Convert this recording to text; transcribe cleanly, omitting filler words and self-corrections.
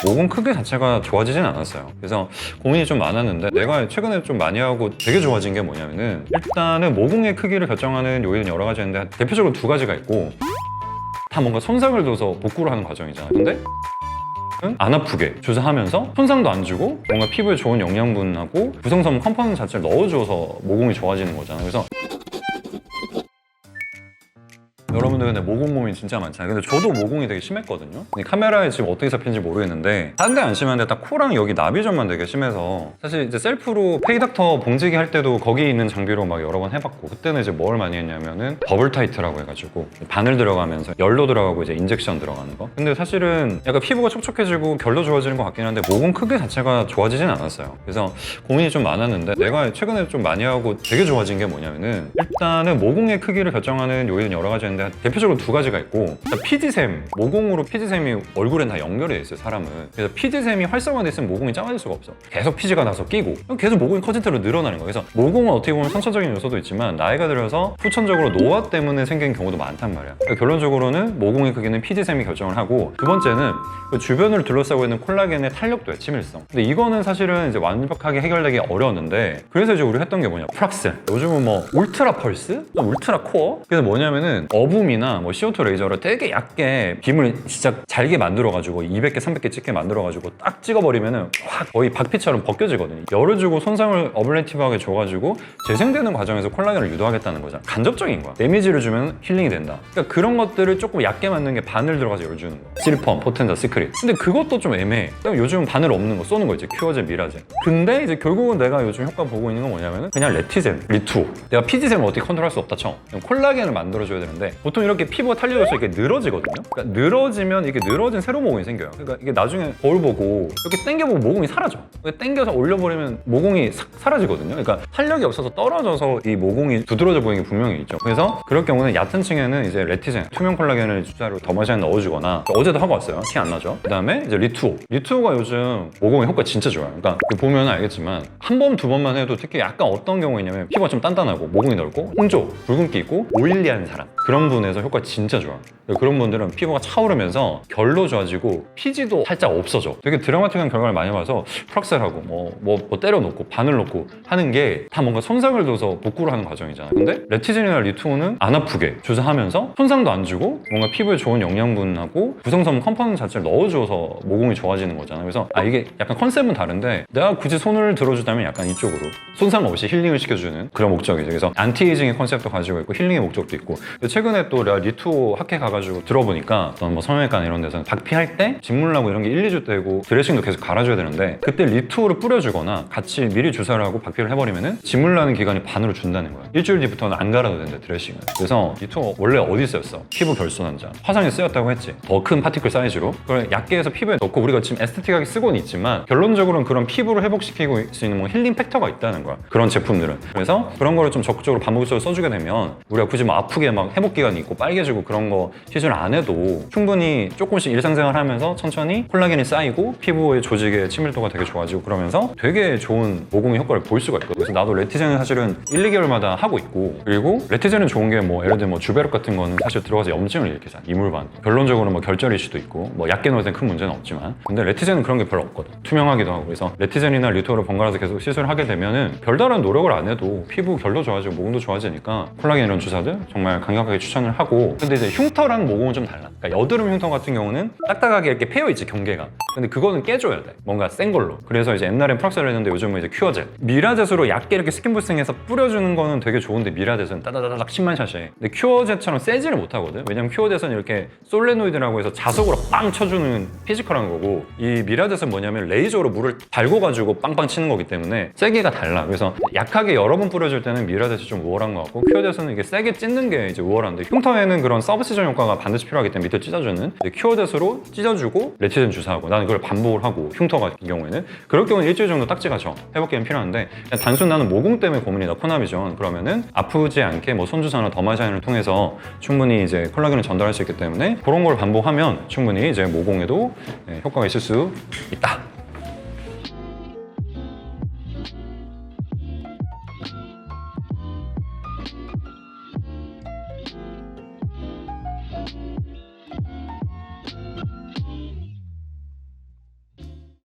모공 크기 자체가 좋아지진 않았어요. 그래서 고민이 좀 많았는데 내가 최근에 좀 많이 하고 되게 좋아진 게 뭐냐면은 일단은 모공의 크기를 결정하는 요인은 여러 가지 있는데 대표적으로 두 가지가 있고 다 뭔가 손상을 줘서 복구를 하는 과정이잖아요. 근데 안 아프게 주사하면서 손상도 안 주고 뭔가 피부에 좋은 영양분하고 구성성 컴포넌트 자체를 넣어줘서 모공이 좋아지는 거잖아요. 그래서 여러분들 근데 모공 고민 진짜 많잖아요. 근데 저도 모공이 되게 심했거든요. 근데 카메라에 지금 어떻게 잡힌지 모르겠는데 다른 데 안 심한데 딱 코랑 여기 나비점만 되게 심해서 사실 이제 셀프로 페이닥터 봉지기 할 때도 거기 있는 장비로 막 여러 번 해봤고 그때는 이제 뭘 많이 했냐면은 버블 타이트라고 해가지고 바늘 들어가면서 열로 들어가고 이제 인젝션 들어가는 거. 근데 사실은 약간 피부가 촉촉해지고 결도 좋아지는 것 같긴 한데 모공 크기 자체가 좋아지진 않았어요. 그래서 고민이 좀 많았는데 내가 최근에 좀 많이 하고 되게 좋아진 게 뭐냐면은 일단은 모공의 크기를 결정하는 요인은 여러 가지 있는데 대표적으로 두 가지가 있고 피지샘, 모공으로 피지샘이 얼굴엔 다 연결이 돼 있어요, 사람은. 그래서 피지샘이 활성화돼 있으면 모공이 작아질 수가 없어. 계속 피지가 나서 끼고 계속 모공이 커진 대로 늘어나는 거예요. 그래서 모공은 어떻게 보면 선천적인 요소도 있지만 나이가 들어서 후천적으로 노화 때문에 생긴 경우도 많단 말이야. 그러니까 결론적으로는 모공의 크기는 피지샘이 결정을 하고 두 번째는 그 주변을 둘러싸고 있는 콜라겐의 탄력도야, 치밀성. 근데 이거는 사실은 이제 완벽하게 해결되기 어려웠는데 그래서 이제 우리가 했던 게 뭐냐, 프락셀. 요즘은 뭐 울트라 펄스, 울트라 코어. 그래서 뭐냐면은 어붐이나 뭐 CO2 레이저로 되게 얇게 빔을 진짜 잘게 만들어가지고 200개, 300개 찍게 만들어가지고 딱 찍어버리면은 확 거의 박피처럼 벗겨지거든요. 열을 주고 손상을 어블레티브하게 줘가지고 재생되는 과정에서 콜라겐을 유도하겠다는 거잖아. 간접적인 거야. 데미지를 주면 힐링이 된다. 그러니까 그런 것들을 조금 얇게 만드는 게 바늘 들어가서 열 주는 거. 실펌, 포텐자, 시크릿. 근데 그것도 좀 애매해. 요즘 바늘 없는 거 쏘는 거 이제 큐어젤, 미라젤. 근데 이제 결국은 내가 요즘 효과 보고 있는 건 뭐냐면은 그냥 레티젠, 리투. 내가 피지샘을 어떻게 컨트롤할 수 없다 쳐. 콜라겐을 만들어줘야 되는데 보통 이렇게 피부가 탄력해서 이렇게 늘어지거든요. 그러니까 늘어지면 이게 늘어진 세로 모공이 생겨요. 그러니까 이게 나중에 거울 보고 이렇게 당겨보면 모공이 사라져. 당겨서 올려버리면 모공이 싹 사라지거든요. 그러니까 탄력이 없어서 떨어져서 이 모공이 두드러져 보이는 게 분명히 있죠. 그래서 그럴 경우는 얕은 층에는 이제 레티젠, 투명 콜라겐을 주사로 더머신에 넣어주거나 어제도 하고 왔어요. 티 안 나죠. 그 다음에 이제 리투오. 리투오가 요즘 모공의 효과 진짜 좋아요. 그러니까 보면 알겠지만 한 번, 두 번만 해도 특히 약간 어떤 경우이냐면 피부가 좀 단단하고 모공이 넓고 홍조, 붉은기 있고 오일리한 사람 그런 분에서 효과 진짜 좋아. 그런 분들은 피부가 차오르면서 결도 좋아지고 피지도 살짝 없어져. 되게 드라마틱한 결과를 많이 봐서 프락셀하고 뭐 때려놓고 바늘 놓고 하는 게 다 뭔가 손상을 줘서 복구를 하는 과정이잖아. 근데 레티젠이나 리투오는 안 아프게 주사하면서 손상도 안 주고 뭔가 피부에 좋은 영양분하고 구성성 컴포넌트 자체를 넣어줘서 모공이 좋아지는 거잖아. 그래서 이게 약간 컨셉은 다른데 내가 굳이 손을 들어주자면 약간 이쪽으로 손상 없이 힐링을 시켜주는 그런 목적이죠. 그래서 안티에이징의 컨셉도 가지고 있고 힐링의 목적도 있고. 최근에 또 내가 리투오 학회 가가지고 들어보니까 어떤 뭐 성형외과나 이런 데서는 박피할 때 진물나고 이런 게 1, 2주 되고 드레싱도 계속 갈아줘야 되는데 그때 리투오를 뿌려주거나 같이 미리 주사를 하고 박피를 해버리면은 진물나는 기간이 반으로 준다는 거야. 일주일 뒤부터는 안 갈아도 된대, 드레싱을. 그래서 리투오 원래 어디 쓰였어? 피부 결손 환자. 화상에 쓰였다고 했지. 더 큰 파티클 사이즈로. 그걸 얇게 해서 피부에 넣고 우리가 지금 에스테틱하게 쓰고는 있지만 결론적으로는 그런 피부를 회복시키고 수 있는 뭐 힐링 팩터가 있다는 거야. 그런 제품들은. 그래서 그런 거를 좀 적극적으로 반복적으로 써주게 되면 우리가 굳이 뭐 아프게 막 회복 기간이 있고 빨개지고 그런 거 시술 안 해도 충분히 조금씩 일상생활 하면서 천천히 콜라겐이 쌓이고 피부의 조직의 친밀도가 되게 좋아지고 그러면서 되게 좋은 모공의 효과를 볼 수가 있거든. 그래서 나도 레티젠은 사실은 1, 2개월마다 하고 있고 그리고 레티젠은 좋은 게 뭐 예를 들면 뭐 주베륵 같은 거는 사실 들어가서 염증을 일으키잖아. 이물반. 결론적으로 뭐 결절 이슈도 있고 뭐 얕게 넣을 땐 큰 문제는 없지만 근데 레티젠은 그런 게 별로 없거든. 투명하기도 하고. 그래서 레티젠이나 리투오를 번갈아서 계속 시술을 하게 되면은 별다른 노력을 안 해도 피부 결도 좋아지고 모공도 좋아지니까 콜라겐 이런 주사들 정말 강력하게 추천을 하고. 근데 이제 흉터랑 모공은 좀 달라. 그러니까 여드름 흉터 같은 경우는 딱딱하게 이렇게 패여있지, 경계가. 근데 그거는 깨줘야 돼. 뭔가 센 걸로. 그래서 이제 옛날엔 프락셀을 했는데 요즘은 이제 큐어젤. 미라젯으로 얇게 이렇게 스킨 부스팅해서 뿌려주는 거는 되게 좋은데 미라젯은 따다다닥 10만 샷이. 근데 큐어젯처럼 세지를 못하거든. 왜냐면 큐어젯은 이렇게 솔레노이드라고 해서 자석으로 빵 쳐주는 피지컬한 거고 이 미라젯은 뭐냐면 레이저로 물을 달궈가지고 빵빵 치는 거기 때문에 세기가 달라. 그래서 약하게 여러 번 뿌려줄 때는 미라젯이 좀 우월한 것 같고 큐어젯은 이게 세게 찢는 게 이제 우월한데 흉터에는 그런 서브시전 효과가 반드시 필요하기 때문에 밑에 찢어주는 큐어젯으로 찢어주고 레티젠 주사하고 나는 그걸 반복을 하고 흉터 같은 경우에는 그럴 경우는 일주일 정도 딱지가 져. 회복기는 필요한데 그냥 단순 나는 모공 때문에 고민이다, 코나비전. 그러면은 아프지 않게 뭐 손주사나 더마샤인을 통해서 충분히 이제 콜라겐을 전달할 수 있기 때문에 그런 걸 반복하면 충분히 이제 모공에도 효과가 있을 수 있다.